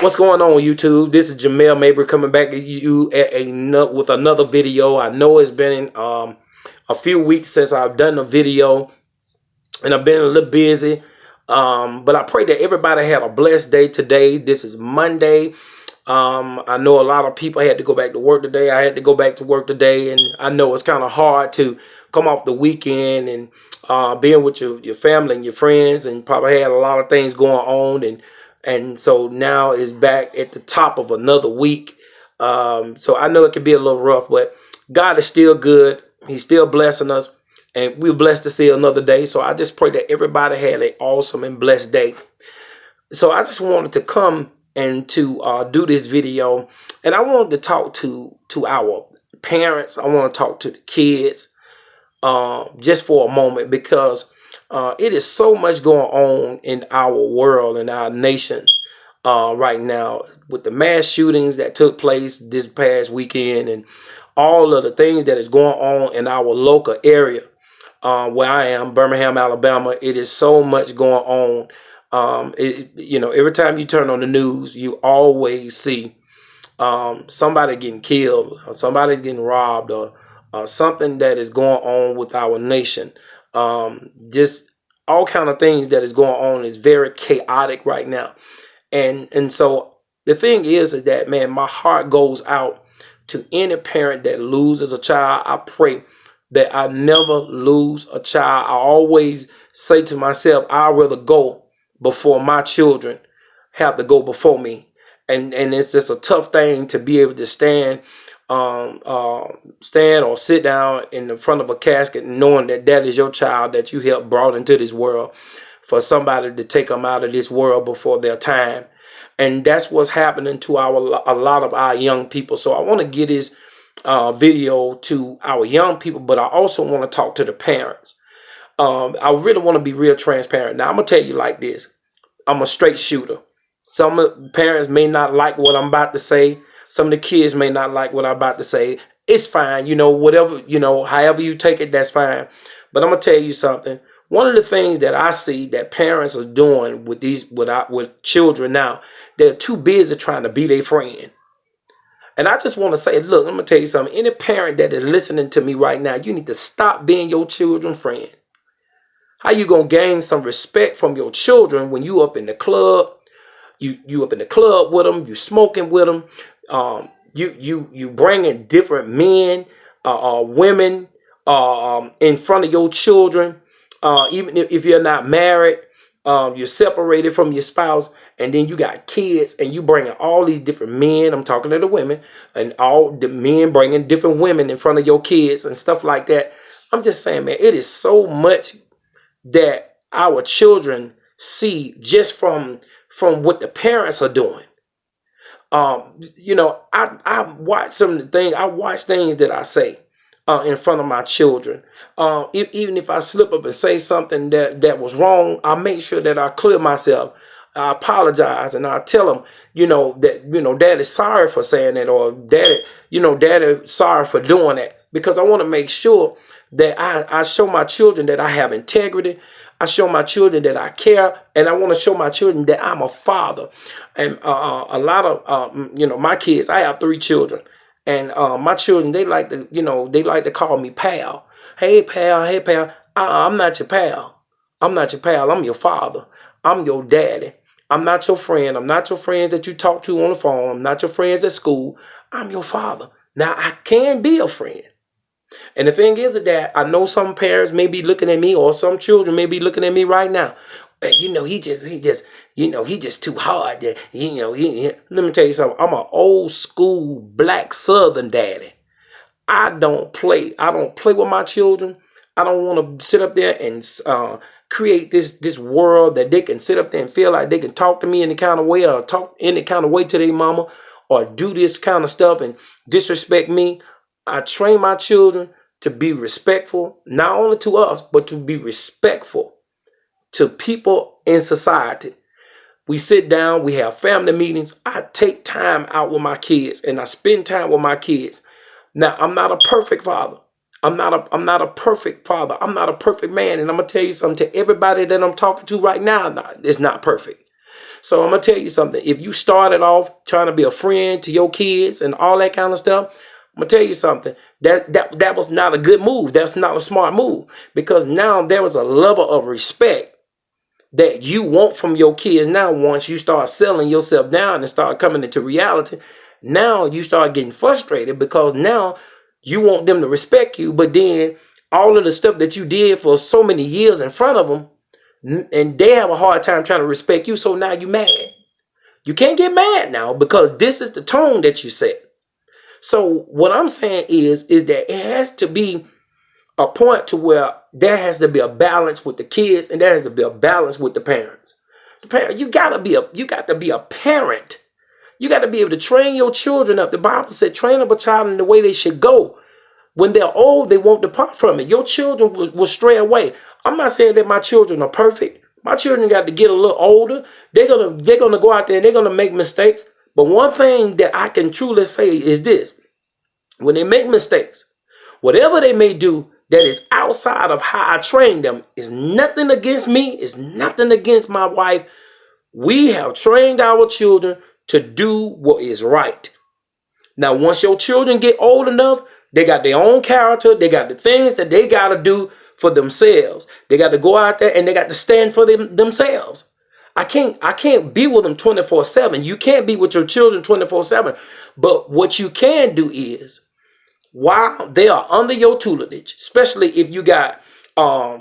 What's going on, YouTube? This is Jamel Mabry coming back to you with another video. I know it's been a few weeks since I've done a video, and I've been a little busy. But I pray that everybody had a blessed day today. This is Monday. I know a lot of people had to go back to work today. I had to go back to work today, and I know it's kind of hard to come off the weekend and being with your family and your friends, and probably had a lot of things going on, and so now it's back at the top of another week. So I know it can be a little rough, but God is still good. He's still blessing us, and we're blessed to see another day. So I just pray that everybody had an awesome and blessed day. So I just wanted to come and to do this video, and I wanted to talk to our parents. I want to talk to the kids just for a moment, because it is so much going on in our world, in our nation right now, with the mass shootings that took place this past weekend and all of the things that is going on in our local area where I am, Birmingham, Alabama. It is so much going on. Every time you turn on the news, you always see somebody getting killed, or somebody getting robbed, or something that is going on with our nation. Just all kind of things that is going on is very chaotic right now. And so the thing is that, man, my heart goes out to any parent that loses a child. I pray that I never lose a child. I always say to myself, I'd rather go before my children have to go before me. And it's just a tough thing to be able to stand or sit down in the front of a casket knowing that that is your child that you helped brought into this world, for somebody to take them out of this world before their time. And that's what's happening to a lot of our young people. So I want to get this video to our young people, but I also want to talk to the parents. I really want to be real transparent. Now, I'm going to tell you like this. I'm a straight shooter. Some of the parents may not like what I'm about to say. Some of the kids may not like what I'm about to say. It's fine. Whatever, however you take it, that's fine. But I'm going to tell you something. One of the things that I see that parents are doing with children now, they're too busy trying to be their friend. And I just want to say, look, I'm going to tell you something. Any parent that is listening to me right now, you need to stop being your children's friend. How you going to gain some respect from your children when you up in the club? You up in the club with them, you smoking with them, you bringing different men, women in front of your children, even if you're not married, you're separated from your spouse, and then you got kids, and you bringing all these different men. I'm talking to the women, and all the men bringing different women in front of your kids and stuff like that. I'm just saying, man, it is so much that our children see just from what the parents are doing. I watch some of the things. I watch things that I say in front of my children. Even if I slip up and say something that was wrong, I make sure that I clear myself. I apologize, and I tell them, that, Daddy's sorry for saying that, or Daddy, sorry for doing that, because I want to make sure that I show my children that I have integrity. I show my children that I care, and I want to show my children that I'm a father. And a lot of my kids, I have 3 children, and my children, they like to call me pal. Hey pal, hey pal. I'm not your pal. I'm not your pal. I'm your father. I'm your daddy. I'm not your friend. I'm not your friends that you talk to on the phone. I'm not your friends at school. I'm your father. Now, I can be a friend. And the thing is that I know some parents may be looking at me, or some children may be looking at me right now. He just too hard. Let me tell you something. I'm an old school black Southern daddy. I don't play with my children. I don't want to sit up there and create this world that they can sit up there and feel like they can talk to me any kind of way, or talk any kind of way to their mama, or do this kind of stuff and disrespect me. I train my children to be respectful, not only to us, but to be respectful to people in society. We sit down, we have family meetings. I take time out with my kids, and I spend time with my kids. Now, I'm not a perfect father. I'm not a perfect father. I'm not a perfect man. And I'm going to tell you something, to everybody that I'm talking to right now, it's not perfect. So I'm gonna tell you something. If you started off trying to be a friend to your kids and all that kind of stuff, I'm gonna tell you something. That was not a good move. That's not a smart move, because now there was a level of respect that you want from your kids. Now, once you start selling yourself down and start coming into reality, now you start getting frustrated because now you want them to respect you, but then all of the stuff that you did for so many years in front of them, and they have a hard time trying to respect you. So now you mad. You can't get mad now because this is the tone that you set. So what I'm saying is that it has to be a point to where there has to be a balance with the kids, and there has to be a balance with the parents. The parent, you got to be a parent. You got to be able to train your children up. The Bible said, train up a child in the way they should go. When they're old, they won't depart from it. Your children will stray away. I'm not saying that my children are perfect. My children got to get a little older. They're gonna go out there and they're gonna make mistakes. But one thing that I can truly say is this: when they make mistakes, whatever they may do that is outside of how I train them is nothing against me. It's nothing against my wife. We have trained our children to do what is right. Now, once your children get old enough, they got their own character. They got the things that they got to do for themselves. They got to go out there and they got to stand for themselves. I can't be with them 24/7. You can't be with your children 24/7. But what you can do is, while they are under your tutelage, especially if you got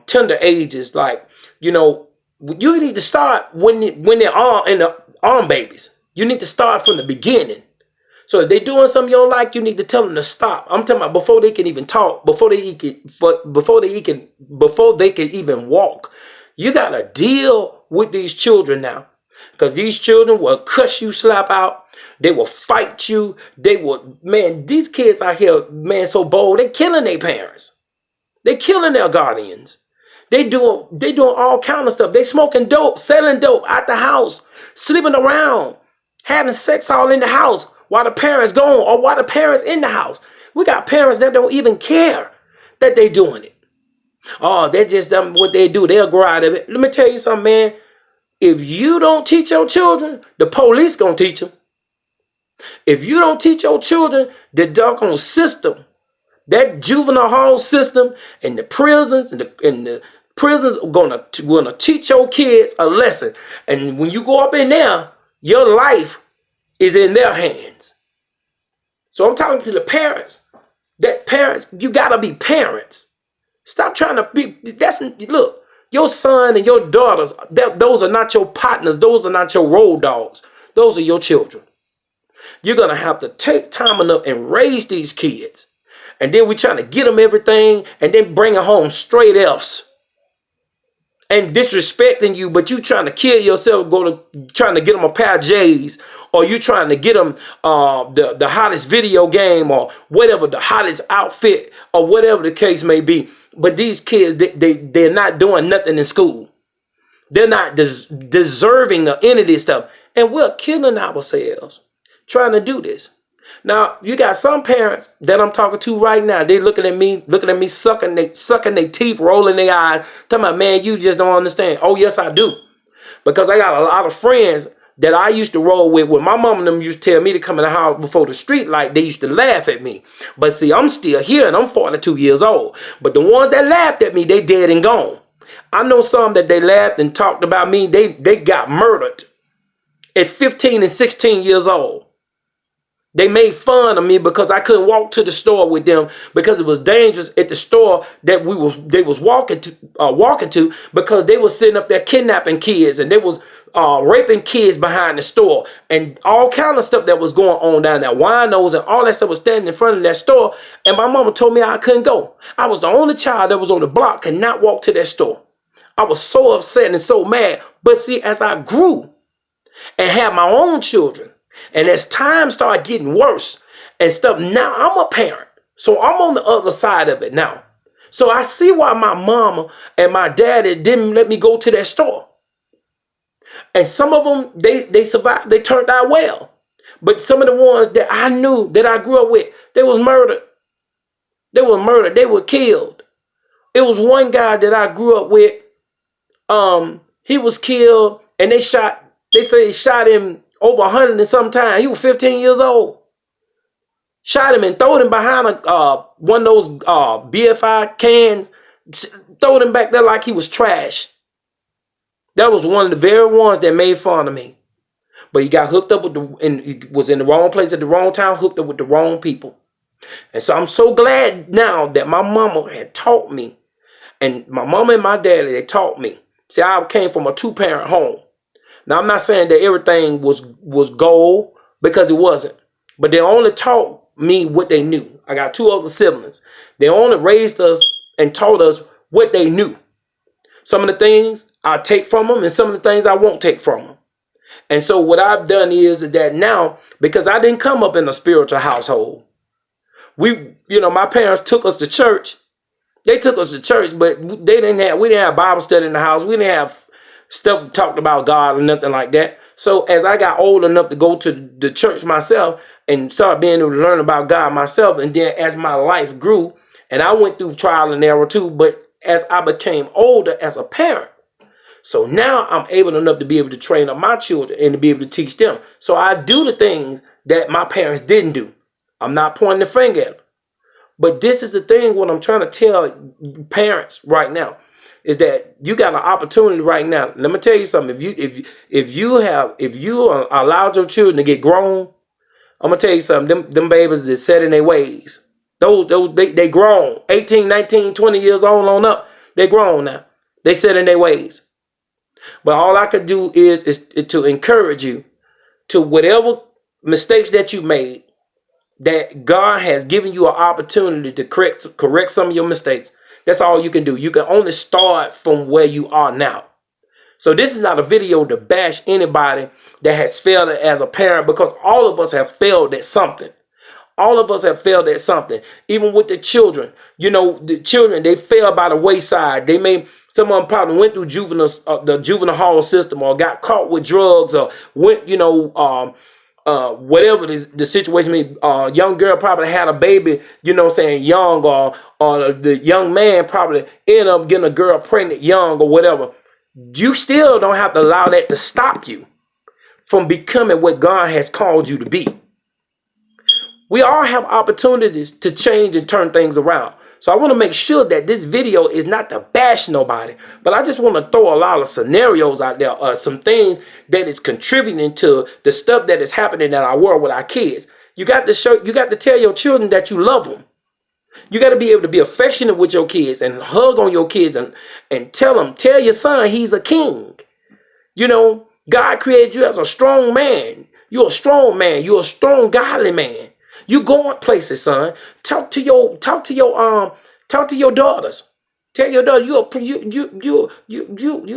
tender ages, like, you need to start when they're in the arm babies. You need to start from the beginning. So if they're doing something you don't like, you need to tell them to stop. I'm talking about before they can even talk, before they can even walk. You gotta deal with these children now, because these children will cuss you slap out. They will fight you. These kids out here, man, so bold. They killing their parents. They killing their guardians. They doing all kind of stuff. They smoking dope, selling dope out the house, sleeping around, having sex all in the house while the parents gone, or while the parents in the house. We got parents that don't even care that they doing it. Oh, they're just what they do. They'll grow out of it. Let me tell you something, man. If you don't teach your children, the police gonna teach them. If you don't teach your children, the doggone system, that juvenile hall system and the prisons and the prisons are gonna teach your kids a lesson. And when you go up in there, your life is in their hands. So I'm talking to the parents. That parents, you gotta be parents. Stop trying to be. Look, your son and your daughters, those are not your partners. Those are not your road dogs. Those are your children. You're gonna have to take time enough and raise these kids. And then we're trying to get them everything and then bring them home straight F's. And disrespecting you, but you trying to kill yourself, trying to get them a pair of J's, or you trying to get them the hottest video game, or whatever, the hottest outfit, or whatever the case may be. But these kids, they're not doing nothing in school. They're not deserving of any of this stuff. And we're killing ourselves trying to do this. Now, you got some parents that I'm talking to right now. They looking at me, sucking their teeth, rolling their eyes, talking about, man, you just don't understand. Oh, yes, I do. Because I got a lot of friends that I used to roll with. When my mom and them used to tell me to come in the house before the street light, they used to laugh at me. But see, I'm still here and I'm 42 years old. But the ones that laughed at me, they dead and gone. I know some that they laughed and talked about me. They got murdered at 15 and 16 years old. They made fun of me because I couldn't walk to the store with them because it was dangerous at the store that they was walking to because they was sitting up there kidnapping kids, and they was raping kids behind the store, and all kind of stuff that was going on down there. Winos and all that stuff was standing in front of that store, and my mama told me I couldn't go. I was the only child that was on the block, could not walk to that store. I was so upset and so mad. But see, as I grew and had my own children, and as time started getting worse and stuff, now I'm a parent. So I'm on the other side of it now. So I see why my mama and my daddy didn't let me go to that store. And some of them, they survived. They turned out well. But some of the ones that I knew, that I grew up with, they was murdered. They were murdered. They were killed. It was one guy that I grew up with. He was killed, and they shot They say he shot him over 100 and some times. He was 15 years old. Shot him and threw him behind one of those BFI cans. Threw him back there like he was trash. That was one of the very ones that made fun of me. But he got hooked up with and he was in the wrong place at the wrong time, hooked up with the wrong people. And so I'm so glad now that my mama had taught me, and my mama and my daddy, they taught me. See, I came from a 2-parent home. Now, I'm not saying that everything was gold, because it wasn't. But they only taught me what they knew. I got 2 other siblings. They only raised us and taught us what they knew. Some of the things I take from them, and some of the things I won't take from them. And so what I've done is that now, because I didn't come up in a spiritual household. My parents took us to church. They took us to church, but we didn't have Bible study in the house. We didn't have stuff talked about God or nothing like that. So as I got old enough to go to the church myself and start being able to learn about God myself, and then as my life grew, and I went through trial and error too, but as I became older as a parent, so now I'm able enough to be able to train up my children and to be able to teach them. So I do the things that my parents didn't do. I'm not pointing the finger at them. But this is the thing, what I'm trying to tell parents right now, is that you got an opportunity right now. Let me tell you something. If you allowed your children to get grown, I'm gonna tell you something. Them babies is set in their ways. They grown. 18, 19, 20 years old on up. They grown now. They set in their ways. But all I could do is to encourage you to whatever mistakes that you made, that God has given you an opportunity to correct some of your mistakes. That's all you can do. You can only start from where you are now. So this is not a video to bash anybody that has failed as a parent, because all of us have failed at something. All of us have failed at something. Even with the children. The children, they fail by the wayside. Some of them probably went through the juvenile hall system, or got caught with drugs, or went, whatever the situation may be. Young girl probably had a baby, young, or the young man probably ended up getting a girl pregnant young or whatever. You still don't have to allow that to stop you from becoming what God has called you to be. We all have opportunities to change and turn things around. So I want to make sure that this video is not to bash nobody, but I just want to throw a lot of scenarios out there, some things that is contributing to the stuff that is happening in our world with our kids. You got to tell your children that you love them. You got to be able to be affectionate with your kids and hug on your kids and tell your son he's a king. God created you as a strong man. You're a strong man. You're a strong, godly man. You going places, son. Talk to your daughters. Tell your daughter you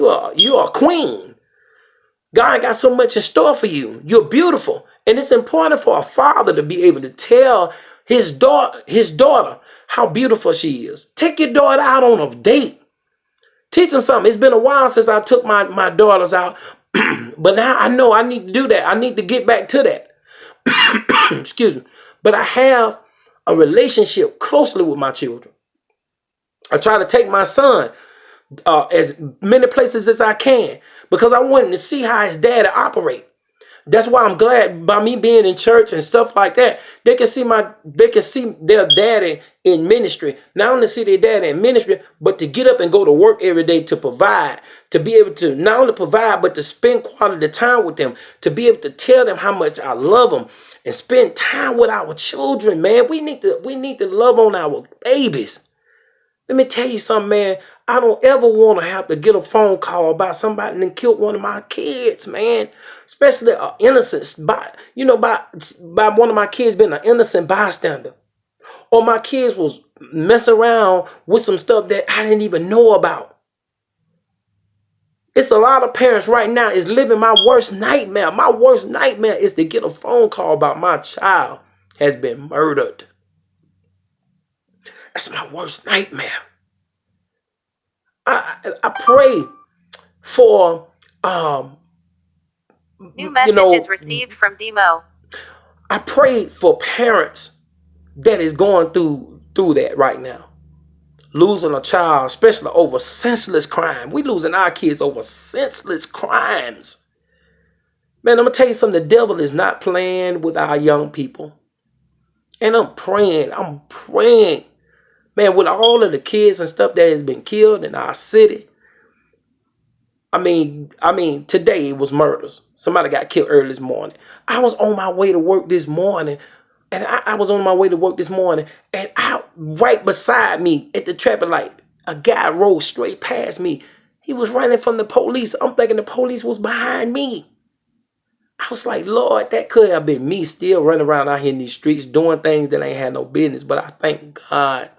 are a queen. God got so much in store for you. You're beautiful, and it's important for a father to be able to tell his daughter how beautiful she is. Take your daughter out on a date. Teach them something. It's been a while since I took my daughters out, but now I know I need to do that. I need to get back to that. Excuse me. But I have a relationship closely with my children. I try to take my son as many places as I can, because I want him to see how his daddy operate. That's why I'm glad by me being in church and stuff like that. They can see their daddy in ministry. Not only see their daddy in ministry, but to get up and go to work every day to provide, to be able to not only provide, but to spend quality time with them, to be able to tell them how much I love them and spend time with our children, man. We need to love on our babies. Let me tell you something, man. I don't ever want to have to get a phone call about somebody that killed one of my kids, man. Especially an innocent, by one of my kids being an innocent bystander. Or my kids was messing around with some stuff that I didn't even know about. It's a lot of parents right now is living my worst nightmare. My worst nightmare is to get a phone call about my child has been murdered. That's my worst nightmare. I pray for new messages received from Demo. I pray for parents that is going through that right now. Losing a child, especially over senseless crime. We losing our kids over senseless crimes. Man, I'm going to tell you something. The devil is not playing with our young people. And I'm praying, man, with all of the kids and stuff that has been killed in our city. I mean, today it was murders. Somebody got killed early this morning. I was on my way to work this morning, and out right beside me at the traffic light, a guy rode straight past me. He was running from the police. I'm thinking the police was behind me. I was like, Lord, that could have been me still running around out here in these streets doing things that ain't had no business. But I thank God.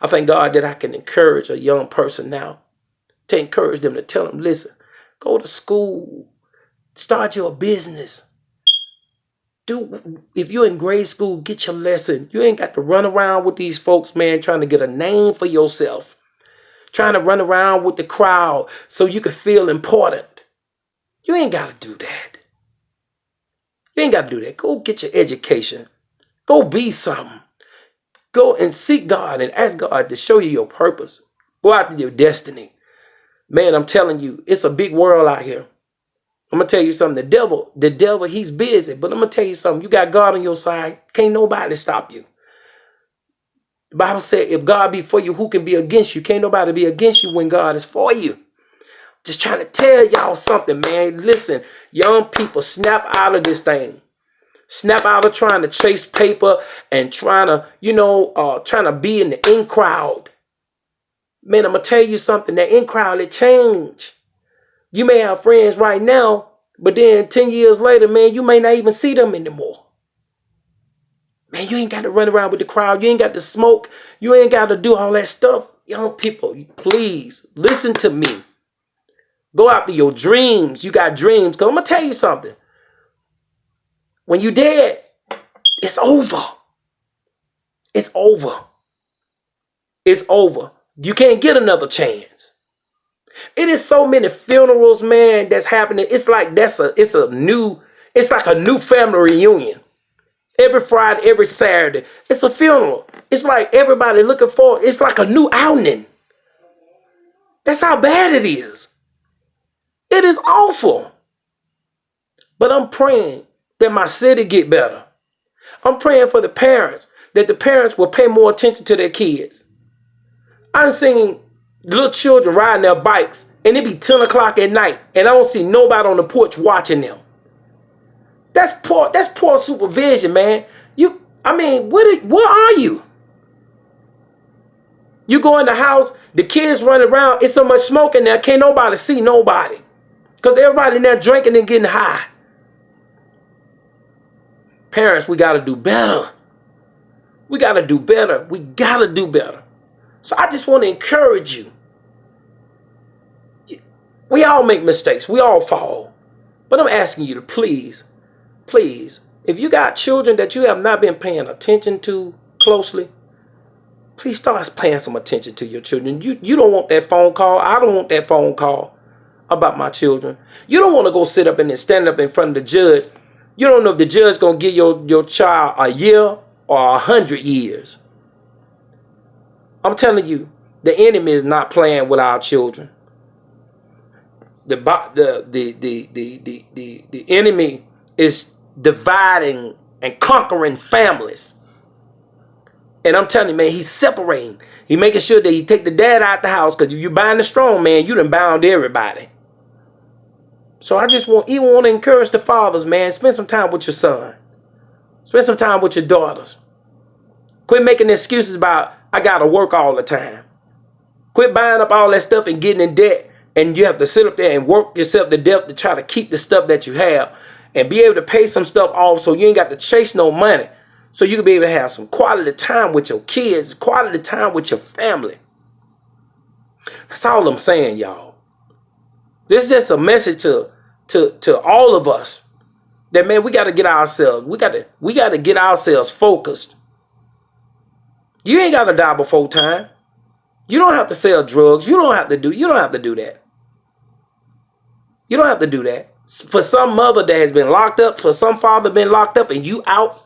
I thank God that I can encourage a young person now, to encourage them, to tell them, listen, go to school, start your business. If you're in grade school, get your lesson. You ain't got to run around with these folks, man, trying to get a name for yourself, trying to run around with the crowd so you can feel important. You ain't got to do that. You ain't got to do that. Go get your education. Go be something. Go and seek God and ask God to show you your purpose. Go after your destiny. Man, I'm telling you, it's a big world out here. I'm going to tell you something. The devil, he's busy. But I'm going to tell you something. You got God on your side. Can't nobody stop you. The Bible said, if God be for you, who can be against you? Can't nobody be against you when God is for you. Just trying to tell y'all something, man. Listen, young people, snap out of this thing. Snap out of trying to chase paper and trying to be in the in crowd. Man, I'm going to tell you something. That in crowd, it changed. You may have friends right now, but then 10 years later, man, you may not even see them anymore. Man, you ain't got to run around with the crowd. You ain't got to smoke. You ain't got to do all that stuff. Young people, please listen to me. Go after your dreams. You got dreams. Because I'm going to tell you something. When you dead, it's over. It's over. It's over. You can't get another chance. It is so many funerals, man, that's happening. It's like it's like a new family reunion. Every Friday, every Saturday, it's a funeral. It's like everybody looking for, it's like a new outing. That's how bad it is. It is awful. But I'm praying that my city get better. I'm praying for the parents, that the parents will pay more attention to their kids. I'm seeing little children riding their bikes, and it be 10 o'clock at night, and I don't see nobody on the porch watching them. That's poor supervision, man. Where are you? You go in the house, the kids running around, it's so much smoke in there, can't nobody see nobody. Because everybody in there drinking and getting high. Parents, we got to do better. We got to do better. We got to do better. So I just want to encourage you. We all make mistakes. We all fall. But I'm asking you to please, if you got children that you have not been paying attention to closely, please start paying some attention to your children. You don't want that phone call. I don't want that phone call about my children. You don't want to go sit up and stand up in front of the judge. You don't know if the judge going to give your child a year or 100 years. I'm telling you, the enemy is not playing with our children. The enemy is dividing and conquering families. And I'm telling you, man, he's separating. He's making sure that he take the dad out the house, because if you bind the strong man, you done bound everybody. So I just want to encourage the fathers, man, spend some time with your son. Spend some time with your daughters. Quit making excuses about, I got to work all the time. Quit buying up all that stuff and getting in debt. And you have to sit up there and work yourself to death to try to keep the stuff that you have. And be able to pay some stuff off so you ain't got to chase no money. So you can be able to have some quality time with your kids. Quality time with your family. That's all I'm saying, y'all. This is just a message to all of us. That, man, we got to get ourselves. We got to get ourselves focused. You ain't got to die before time. You don't have to sell drugs. You don't have to do that. You don't have to do that. For some mother that has been locked up, for some father been locked up, and you out,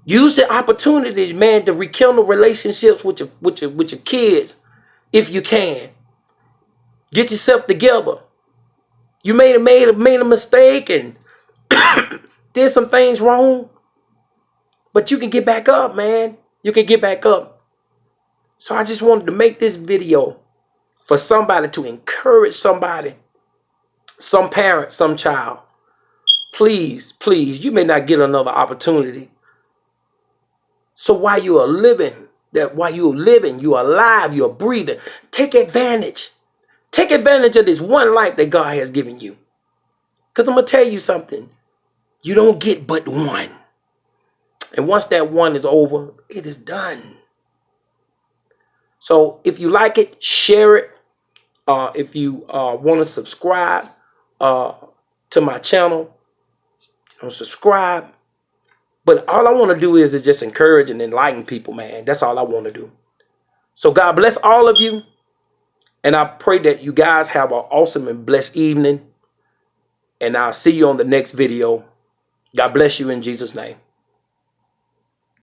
use the opportunity, man, to rekindle relationships with your kids if you can. Get yourself together. You made a mistake and did some things wrong, but you can get back up, man. You can get back up. So I just wanted to make this video for somebody to encourage somebody, some parent, some child. Please, please, you may not get another opportunity. So while you are living, you're alive, you're breathing, take advantage. Take advantage of this one life that God has given you. Because I'm going to tell you something. You don't get but one. And once that one is over, it is done. So if you like it, share it. If you want to subscribe to my channel, subscribe. But all I want to do is just encourage and enlighten people, man. That's all I want to do. So God bless all of you. And I pray that you guys have an awesome and blessed evening. And I'll see you on the next video. God bless you in Jesus' name.